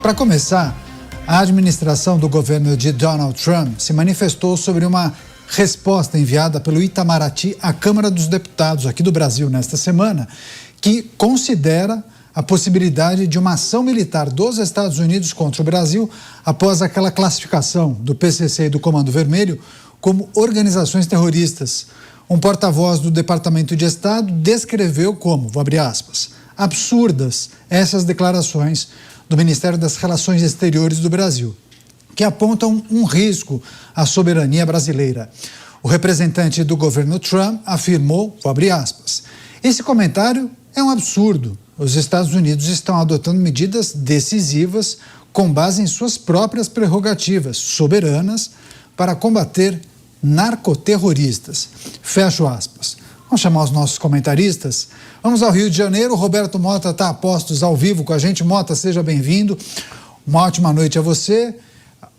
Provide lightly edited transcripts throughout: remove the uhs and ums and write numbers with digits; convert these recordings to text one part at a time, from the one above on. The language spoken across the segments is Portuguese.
Para começar, a administração do governo de Donald Trump se manifestou sobre uma resposta enviada pelo Itamaraty à Câmara dos Deputados aqui do Brasil nesta semana, que considera a possibilidade de uma ação militar dos Estados Unidos contra o Brasil após aquela classificação do PCC e do Comando Vermelho como organizações terroristas. Um porta-voz do Departamento de Estado descreveu como, vou abrir aspas, absurdas essas declarações do Ministério das Relações Exteriores do Brasil, que apontam um risco à soberania brasileira. O representante do governo Trump afirmou, vou abrir aspas, esse comentário é um absurdo. Os Estados Unidos estão adotando medidas decisivas com base em suas próprias prerrogativas soberanas para combater narcoterroristas. Fecho aspas. Vamos chamar os nossos comentaristas. Vamos ao Rio de Janeiro. O Roberto Mota está a postos ao vivo com a gente. Mota, seja bem-vindo. Uma ótima noite a você.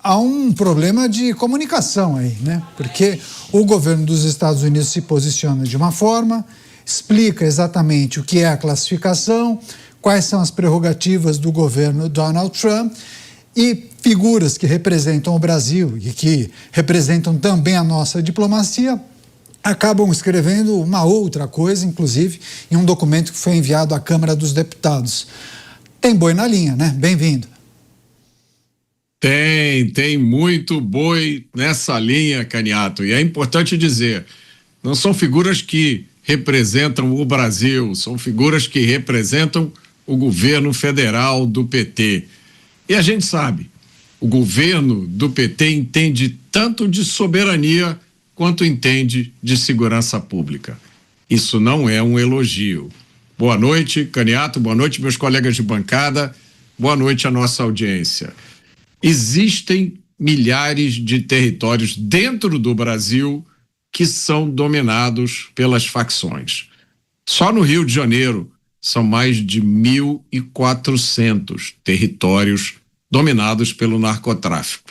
Há um problema de comunicação aí, né? Porque o governo dos Estados Unidos se posiciona de uma forma, explica exatamente o que é a classificação, quais são as prerrogativas do governo Donald Trump e figuras que representam o Brasil e que representam também a nossa diplomacia acabam escrevendo uma outra coisa, inclusive em um documento que foi enviado à Câmara dos Deputados. Tem boi na linha, né? Bem-vindo. Tem muito boi nessa linha, Caniato. E é importante dizer, não são figuras que representam o Brasil, são figuras que representam o governo federal do PT. E a gente sabe, o governo do PT entende tanto de soberania quanto entende de segurança pública. Isso não é um elogio. Boa noite, Caniato, boa noite, meus colegas de bancada, boa noite à nossa audiência. Existem milhares de territórios dentro do Brasil que são dominados pelas facções. Só no Rio de Janeiro são mais de 1.400 territórios dominados pelo narcotráfico.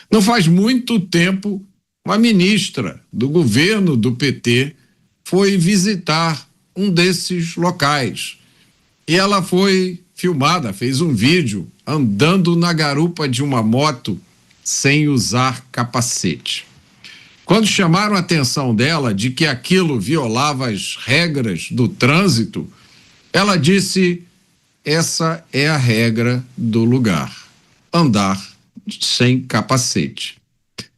Não faz muito tempo, uma ministra do governo do PT foi visitar um desses locais. E ela foi filmada, fez um vídeo andando na garupa de uma moto sem usar capacete. Quando chamaram a atenção dela de que aquilo violava as regras do trânsito, ela disse: essa é a regra do lugar, andar sem capacete.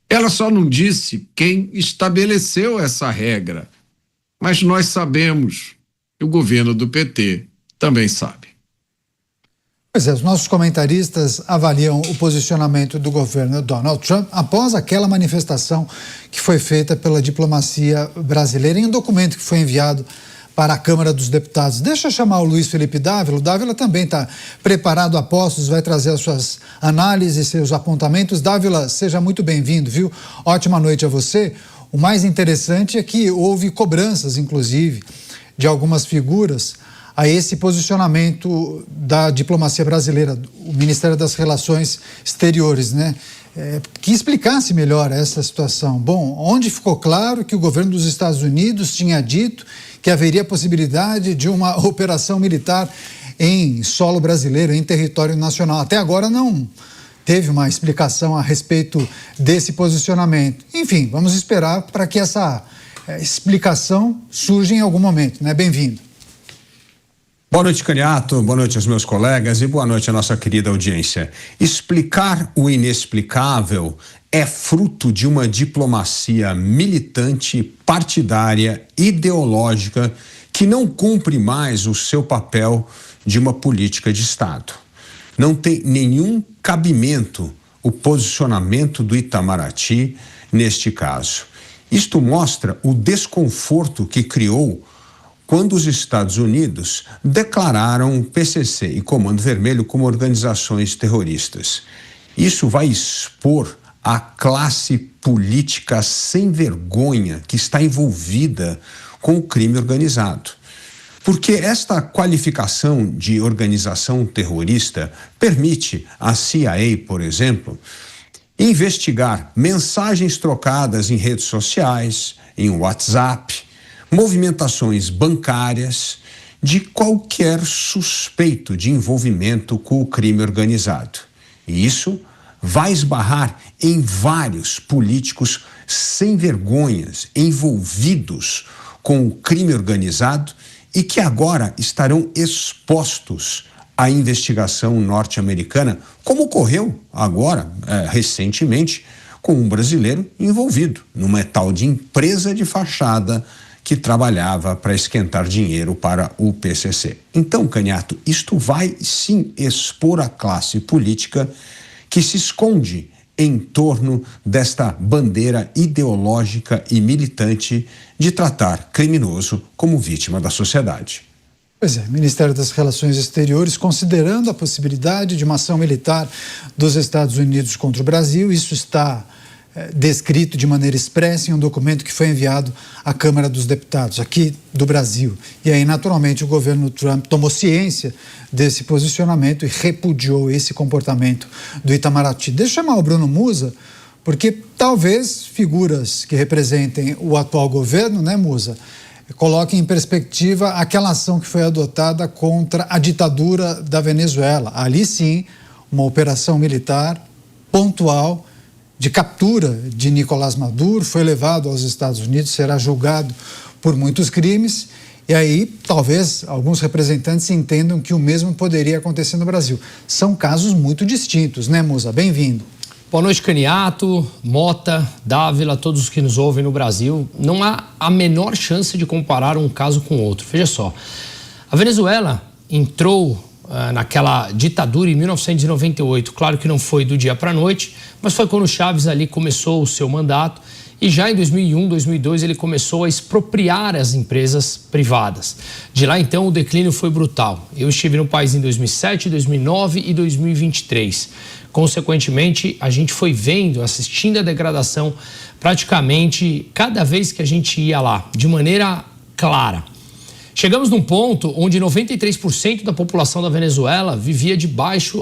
Ela só não disse quem estabeleceu essa regra, mas nós sabemos, e o governo do PT também sabe. Pois é, os nossos comentaristas avaliam o posicionamento do governo Donald Trump após aquela manifestação que foi feita pela diplomacia brasileira em um documento que foi enviado para a Câmara dos Deputados. Deixa eu chamar o Luiz Felipe Dávila. O Dávila também está preparado a postos, vai trazer as suas análises, seus apontamentos. Dávila, seja muito bem-vindo, viu? Ótima noite a você. O mais interessante é que houve cobranças, inclusive, de algumas figuras a esse posicionamento da diplomacia brasileira, o Ministério das Relações Exteriores, né? Que explicasse melhor essa situação. Bom, onde ficou claro que o governo dos Estados Unidos tinha dito que haveria possibilidade de uma operação militar em solo brasileiro, em território nacional. Até agora não teve uma explicação a respeito desse posicionamento. Enfim, vamos esperar para que essa explicação surja em algum momento, né? Bem-vindo. Boa noite, Caniato, boa noite aos meus colegas e boa noite à nossa querida audiência. Explicar o inexplicável é fruto de uma diplomacia militante, partidária, ideológica, que não cumpre mais o seu papel de uma política de Estado. Não tem nenhum cabimento o posicionamento do Itamaraty neste caso. Isto mostra o desconforto que criou quando os Estados Unidos declararam o PCC e Comando Vermelho como organizações terroristas. Isso vai expor a classe política sem vergonha que está envolvida com o crime organizado. Porque esta qualificação de organização terrorista permite à CIA, por exemplo, investigar mensagens trocadas em redes sociais, em WhatsApp, movimentações bancárias, de qualquer suspeito de envolvimento com o crime organizado. E isso vai esbarrar em vários políticos sem vergonhas envolvidos com o crime organizado e que agora estarão expostos à investigação norte-americana, como ocorreu agora, recentemente, com um brasileiro envolvido numa tal de empresa de fachada que trabalhava para esquentar dinheiro para o PCC. Então, Canhato, isto vai sim expor a classe política que se esconde em torno desta bandeira ideológica e militante de tratar criminoso como vítima da sociedade. Pois é, o Ministério das Relações Exteriores, considerando a possibilidade de uma ação militar dos Estados Unidos contra o Brasil, isso está descrito de maneira expressa em um documento que foi enviado à Câmara dos Deputados, aqui do Brasil. E aí, naturalmente, o governo Trump tomou ciência desse posicionamento e repudiou esse comportamento do Itamaraty. Deixa eu chamar o Bruno Musa, porque talvez figuras que representem o atual governo, né, Musa, coloquem em perspectiva aquela ação que foi adotada contra a ditadura da Venezuela. Ali sim, uma operação militar pontual de captura de Nicolás Maduro, foi levado aos Estados Unidos, será julgado por muitos crimes, e aí talvez alguns representantes entendam que o mesmo poderia acontecer no Brasil. São casos muito distintos, né, Musa? Bem-vindo. Boa noite, Caniato, Mota, Dávila, todos os que nos ouvem no Brasil. Não há a menor chance de comparar um caso com outro. Veja só, a Venezuela entrou naquela ditadura em 1998. Claro que não foi do dia para a noite, mas foi quando Chávez ali começou o seu mandato e já em 2001, 2002 ele começou a expropriar as empresas privadas. De lá então o declínio foi brutal. Eu estive no país em 2007, 2009 e 2023. Consequentemente, a gente foi vendo, assistindo a degradação praticamente cada vez que a gente ia lá, de maneira clara. Chegamos num ponto onde 93% da população da Venezuela vivia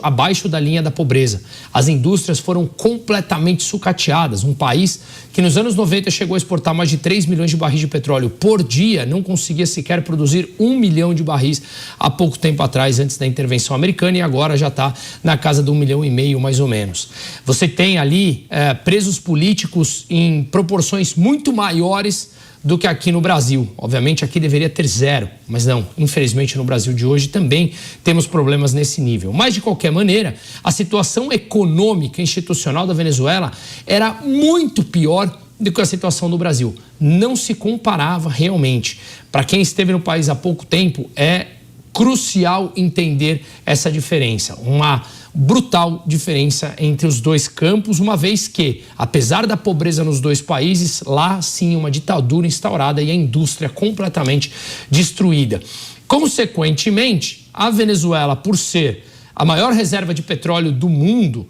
abaixo da linha da pobreza. As indústrias foram completamente sucateadas. Um país que nos anos 90 chegou a exportar mais de 3 milhões de barris de petróleo por dia, não conseguia sequer produzir 1 milhão de barris há pouco tempo atrás, antes da intervenção americana, e agora já está na casa de 1,5 milhão, mais ou menos. Você tem ali presos políticos em proporções muito maiores do que aqui no Brasil. Obviamente aqui deveria ter 0, mas não, infelizmente no Brasil de hoje também temos problemas nesse nível. Mas de qualquer maneira, a situação econômica e institucional da Venezuela era muito pior do que a situação do Brasil. Não se comparava realmente. Para quem esteve no país há pouco tempo, é crucial entender essa diferença. Uma brutal diferença entre os dois campos, uma vez que, apesar da pobreza nos dois países, lá sim uma ditadura instaurada e a indústria completamente destruída. Consequentemente, a Venezuela, por ser a maior reserva de petróleo do mundo,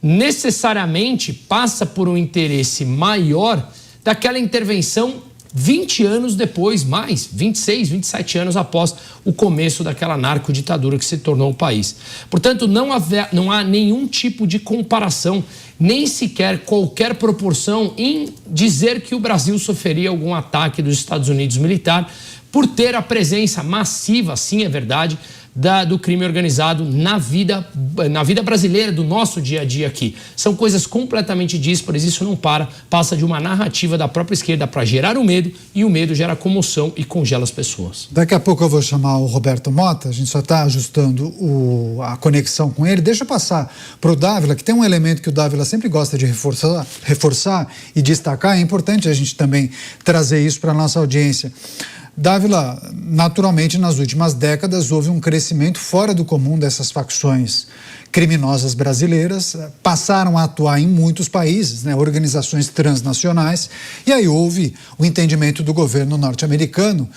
necessariamente passa por um interesse maior daquela intervenção 20 anos depois, mais 26, 27 anos após o começo daquela narcoditadura que se tornou o país. Portanto, não há nenhum tipo de comparação, nem sequer qualquer proporção em dizer que o Brasil sofreria algum ataque dos Estados Unidos militar por ter a presença massiva, sim, é verdade, do crime organizado na vida brasileira, do nosso dia a dia aqui. São coisas completamente díspares, isso não passa de uma narrativa da própria esquerda para gerar o medo, e o medo gera comoção e congela as pessoas. Daqui a pouco eu vou chamar o Roberto Mota, a gente só está ajustando a conexão com ele. Deixa eu passar para o Dávila, que tem um elemento que o Dávila sempre gosta de reforçar e destacar. É importante a gente também trazer isso para a nossa audiência. Dávila, naturalmente, nas últimas décadas houve um crescimento fora do comum dessas facções criminosas brasileiras, passaram a atuar em muitos países, né, organizações transnacionais, e aí houve o entendimento do governo norte-americano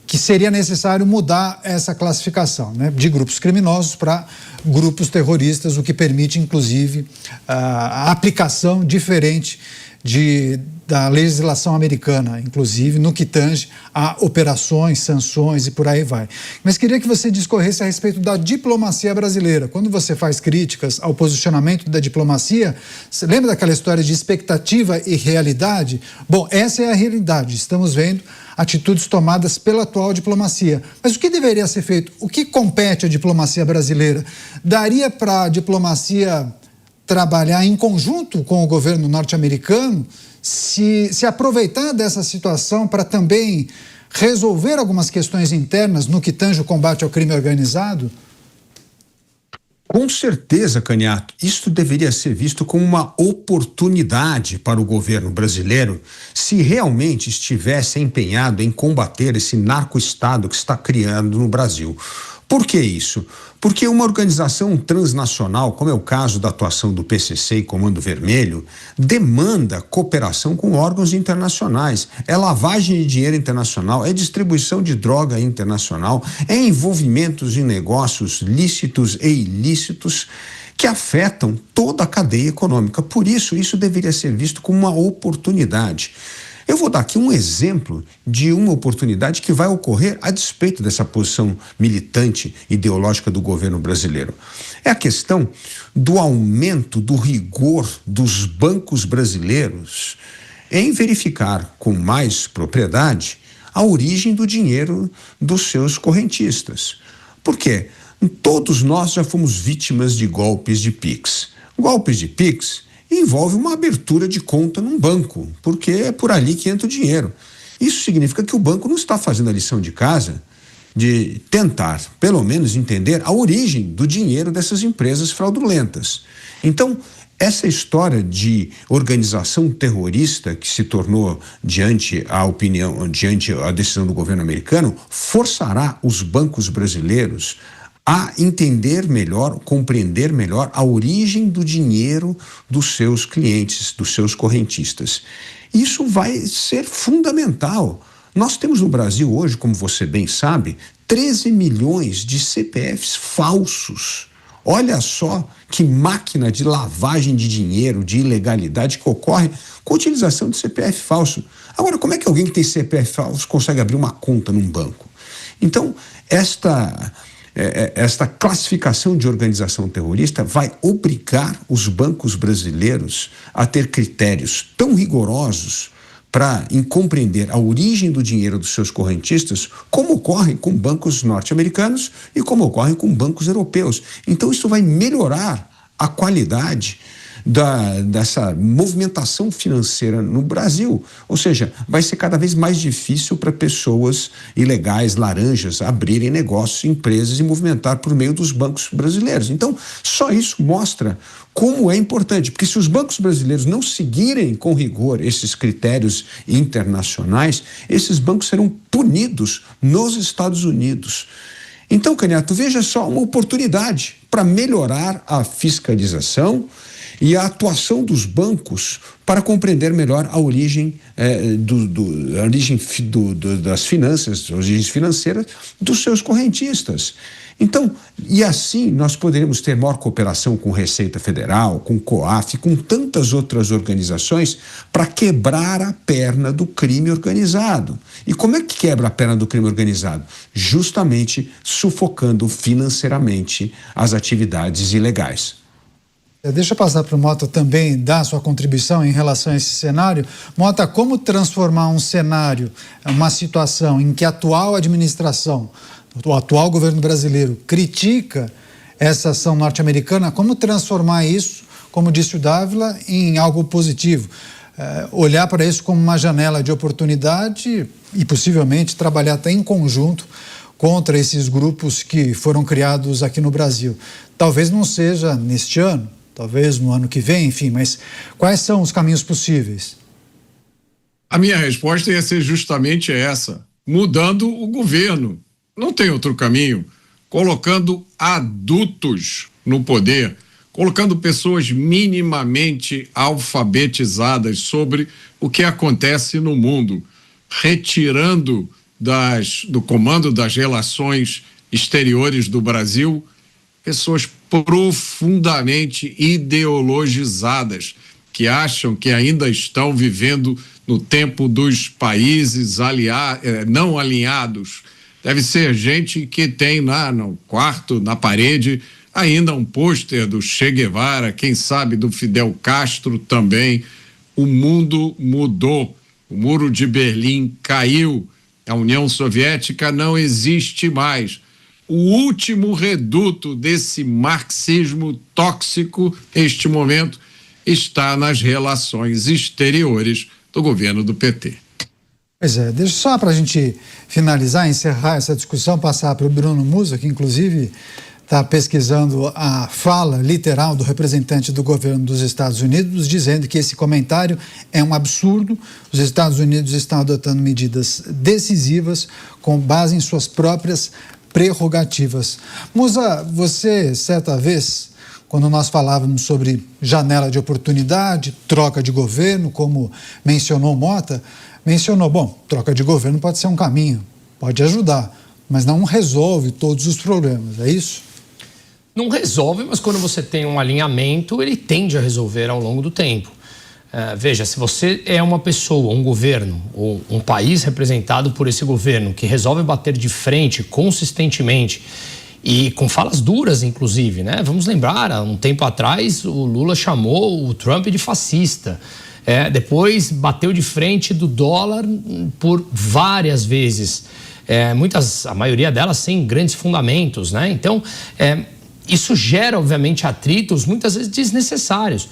que seria necessário mudar essa classificação, né, de grupos criminosos para grupos terroristas, o que permite, inclusive, a aplicação diferente da legislação americana, inclusive no que tange a operações, sanções e por aí vai. Mas queria que você discorresse a respeito da diplomacia brasileira. Quando você faz críticas ao posicionamento da diplomacia, você lembra daquela história de expectativa e realidade? Bom, essa é a realidade. Estamos vendo atitudes tomadas pela atual diplomacia. Mas o que deveria ser feito? O que compete à diplomacia brasileira? Daria para a diplomacia trabalhar em conjunto com o governo norte-americano, se aproveitar dessa situação para também resolver algumas questões internas no que tange o combate ao crime organizado? Com certeza, Caniato, isso deveria ser visto como uma oportunidade para o governo brasileiro se realmente estivesse empenhado em combater esse narco-estado que está criando no Brasil. Por que isso? Porque uma organização transnacional, como é o caso da atuação do PCC e Comando Vermelho, demanda cooperação com órgãos internacionais. É lavagem de dinheiro internacional, é distribuição de droga internacional, é envolvimentos em negócios lícitos e ilícitos que afetam toda a cadeia econômica. Por isso, isso deveria ser visto como uma oportunidade. Eu vou dar aqui um exemplo de uma oportunidade que vai ocorrer a despeito dessa posição militante ideológica do governo brasileiro. É a questão do aumento do rigor dos bancos brasileiros em verificar com mais propriedade a origem do dinheiro dos seus correntistas. Por quê? Todos nós já fomos vítimas de golpes de Pix. Golpes de Pix envolve uma abertura de conta num banco, porque é por ali que entra o dinheiro. Isso significa que o banco não está fazendo a lição de casa de tentar, pelo menos, entender a origem do dinheiro dessas empresas fraudulentas. Então, essa história de organização terrorista que se tornou diante a decisão do governo americano, forçará os bancos brasileiros a entender melhor, compreender melhor a origem do dinheiro dos seus clientes, dos seus correntistas. Isso vai ser fundamental. Nós temos no Brasil hoje, como você bem sabe, 13 milhões de CPFs falsos. Olha só que máquina de lavagem de dinheiro, de ilegalidade que ocorre com a utilização de CPF falso. Agora, como é que alguém que tem CPF falso consegue abrir uma conta num banco? Então, esta classificação de organização terrorista vai obrigar os bancos brasileiros a ter critérios tão rigorosos para compreender a origem do dinheiro dos seus correntistas, como ocorre com bancos norte-americanos e como ocorre com bancos europeus. Então, isso vai melhorar a qualidade dessa movimentação financeira no Brasil. Ou seja, vai ser cada vez mais difícil para pessoas ilegais, laranjas, abrirem negócios, empresas e movimentar por meio dos bancos brasileiros. Então, só isso mostra como é importante, porque se os bancos brasileiros não seguirem com rigor esses critérios internacionais, esses bancos serão punidos nos Estados Unidos. Então, Caniato, veja só uma oportunidade para melhorar a fiscalização e a atuação dos bancos para compreender melhor a origem, das finanças, as origens financeiras dos seus correntistas. Então, e assim nós poderemos ter maior cooperação com Receita Federal, com COAF, com tantas outras organizações para quebrar a perna do crime organizado. E como é que quebra a perna do crime organizado? Justamente sufocando financeiramente as atividades ilegais. Deixa eu passar para o Mota também dar sua contribuição em relação a esse cenário. Mota, como transformar um cenário, uma situação em que a atual administração, o atual governo brasileiro critica essa ação norte-americana, como transformar isso, como disse o Dávila, em algo positivo? Olhar para isso como uma janela de oportunidade e possivelmente trabalhar até em conjunto contra esses grupos que foram criados aqui no Brasil. Talvez não seja neste ano, talvez no ano que vem, enfim, mas quais são os caminhos possíveis? A minha resposta ia ser justamente essa: mudando o governo. Não tem outro caminho. Colocando adultos no poder, colocando pessoas minimamente alfabetizadas sobre o que acontece no mundo, retirando do comando das relações exteriores do Brasil pessoas profundamente ideologizadas que acham que ainda estão vivendo no tempo dos países não alinhados. Deve ser gente que tem lá no quarto, na parede, ainda um pôster do Che Guevara, quem sabe do Fidel Castro também. O mundo mudou, o Muro de Berlim caiu, a União Soviética não existe mais. O último reduto desse marxismo tóxico, neste momento, está nas relações exteriores do governo do PT. Pois é, deixa só para a gente finalizar, encerrar essa discussão, passar para o Bruno Musa, que inclusive está pesquisando a fala literal do representante do governo dos Estados Unidos, dizendo que esse comentário é um absurdo. Os Estados Unidos estão adotando medidas decisivas com base em suas próprias prerrogativas. Musa, você, certa vez, quando nós falávamos sobre janela de oportunidade, troca de governo, como mencionou Mota, bom, troca de governo pode ser um caminho, pode ajudar, mas não resolve todos os problemas, é isso? Não resolve, mas quando você tem um alinhamento, ele tende a resolver ao longo do tempo. Veja, se você é uma pessoa, um governo, ou um país representado por esse governo, que resolve bater de frente consistentemente e com falas duras, inclusive, né? Vamos lembrar, há um tempo atrás, o Lula chamou o Trump de fascista. Depois bateu de frente do dólar por várias vezes. A maioria delas sem grandes fundamentos, né? Então, isso gera, obviamente, atritos muitas vezes desnecessários.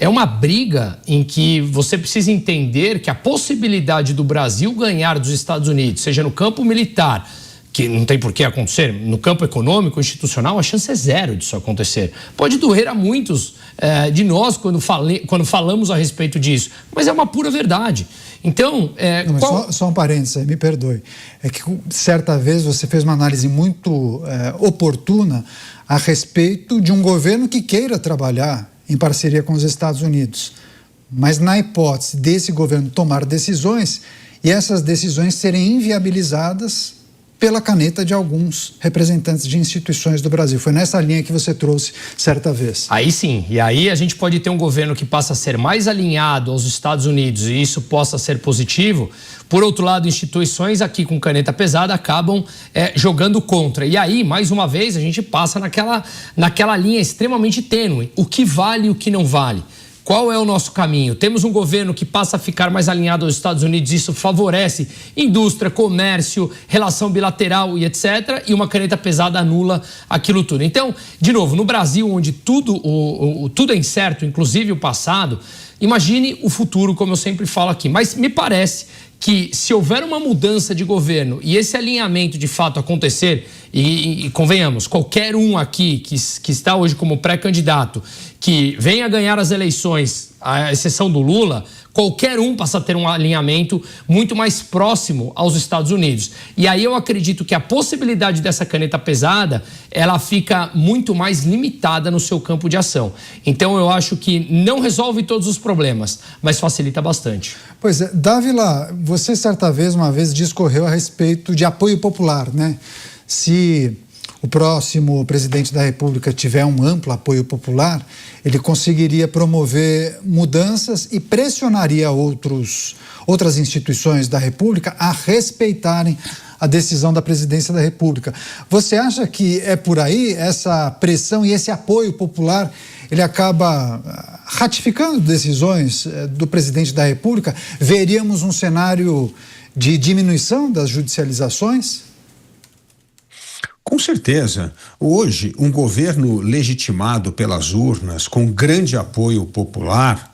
É uma briga em que você precisa entender que a possibilidade do Brasil ganhar dos Estados Unidos, seja no campo militar, que não tem por que acontecer, no campo econômico, institucional, a chance é zero disso acontecer. Pode doer a muitos de nós quando falamos a respeito disso, mas é uma pura verdade. Então, só um parênteses aí, me perdoe. É que certa vez você fez uma análise muito oportuna a respeito de um governo que queira trabalhar em parceria com os Estados Unidos. Mas na hipótese desse governo tomar decisões e essas decisões serem inviabilizadas pela caneta de alguns representantes de instituições do Brasil. Foi nessa linha que você trouxe certa vez. Aí sim, e aí a gente pode ter um governo que passa a ser mais alinhado aos Estados Unidos e isso possa ser positivo. Por outro lado, instituições aqui com caneta pesada acabam jogando contra. E aí, mais uma vez, a gente passa naquela linha extremamente tênue. O que vale e o que não vale. Qual é o nosso caminho? Temos um governo que passa a ficar mais alinhado aos Estados Unidos, isso favorece indústria, comércio, relação bilateral e etc. E uma caneta pesada anula aquilo tudo. Então, de novo, no Brasil, onde tudo é incerto, inclusive o passado, imagine o futuro, como eu sempre falo aqui. Mas me parece que se houver uma mudança de governo e esse alinhamento de fato acontecer, e convenhamos, qualquer um aqui que está hoje como pré-candidato, que venha ganhar as eleições, à exceção do Lula, qualquer um passa a ter um alinhamento muito mais próximo aos Estados Unidos. E aí eu acredito que a possibilidade dessa caneta pesada, ela fica muito mais limitada no seu campo de ação. Então eu acho que não resolve todos os problemas, mas facilita bastante. Pois é, Dávila, você uma vez discorreu a respeito de apoio popular, né? Se o próximo presidente da República tiver um amplo apoio popular, ele conseguiria promover mudanças e pressionaria outras instituições da República a respeitarem a decisão da presidência da República. Você acha que é por aí essa pressão e esse apoio popular, ele acaba ratificando decisões do presidente da República? Veríamos um cenário de diminuição das judicializações? Com certeza. Hoje, um governo legitimado pelas urnas, com grande apoio popular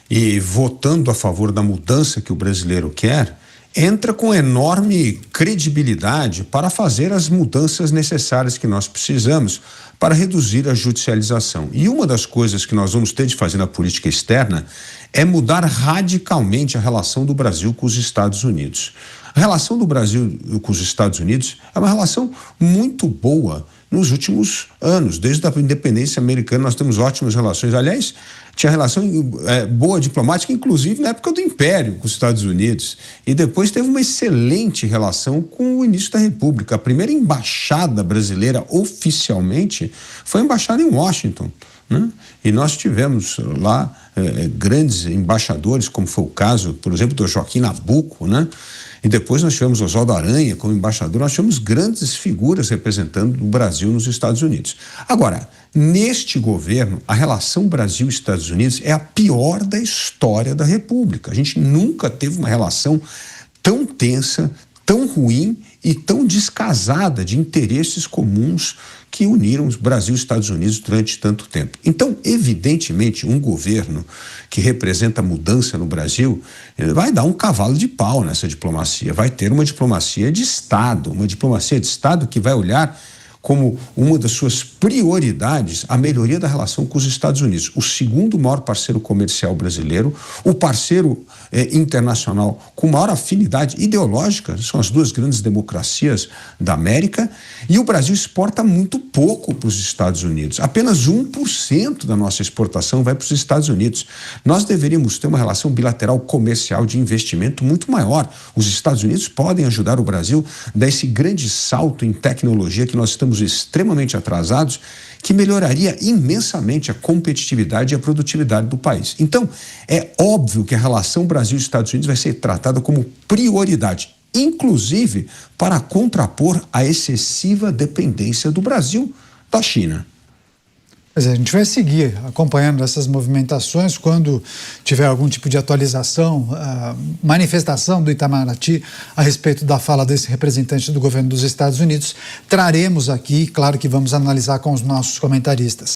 e votando a favor da mudança que o brasileiro quer, entra com enorme credibilidade para fazer as mudanças necessárias que nós precisamos para reduzir a judicialização. E uma das coisas que nós vamos ter de fazer na política externa é mudar radicalmente a relação do Brasil com os Estados Unidos. A relação do Brasil com os Estados Unidos é uma relação muito boa nos últimos anos. Desde a independência americana nós temos ótimas relações. Aliás, tinha relação boa diplomática, inclusive na época do Império com os Estados Unidos. E depois teve uma excelente relação com o início da República. A primeira embaixada brasileira oficialmente foi a embaixada em Washington, né? E nós tivemos lá grandes embaixadores, como foi o caso, por exemplo, do Joaquim Nabuco, né? E depois nós tivemos Oswaldo Aranha como embaixador, nós tivemos grandes figuras representando o Brasil nos Estados Unidos. Agora, neste governo, a relação Brasil-Estados Unidos é a pior da história da República. A gente nunca teve uma relação tão tensa, tão ruim e tão descasada de interesses comuns que uniram o Brasil e os Estados Unidos durante tanto tempo. Então, evidentemente, um governo que representa mudança no Brasil vai dar um cavalo de pau nessa diplomacia, vai ter uma diplomacia de Estado que vai olhar como uma das suas prioridades a melhoria da relação com os Estados Unidos, o segundo maior parceiro comercial brasileiro, o parceiro internacional com maior afinidade ideológica, são as duas grandes democracias da América, e o Brasil exporta muito pouco para os Estados Unidos, apenas 1% da nossa exportação vai para os Estados Unidos. Nós deveríamos ter uma relação bilateral comercial de investimento muito maior. Os Estados Unidos podem ajudar o Brasil a dar esse grande salto em tecnologia que nós estamos extremamente atrasados, que melhoraria imensamente a competitividade e a produtividade do país. Então, é óbvio que a relação Brasil-Estados Unidos vai ser tratada como prioridade, inclusive para contrapor a excessiva dependência do Brasil da China. Pois é, a gente vai seguir acompanhando essas movimentações. Quando tiver algum tipo de atualização, manifestação do Itamaraty a respeito da fala desse representante do governo dos Estados Unidos, traremos aqui, claro que vamos analisar com os nossos comentaristas.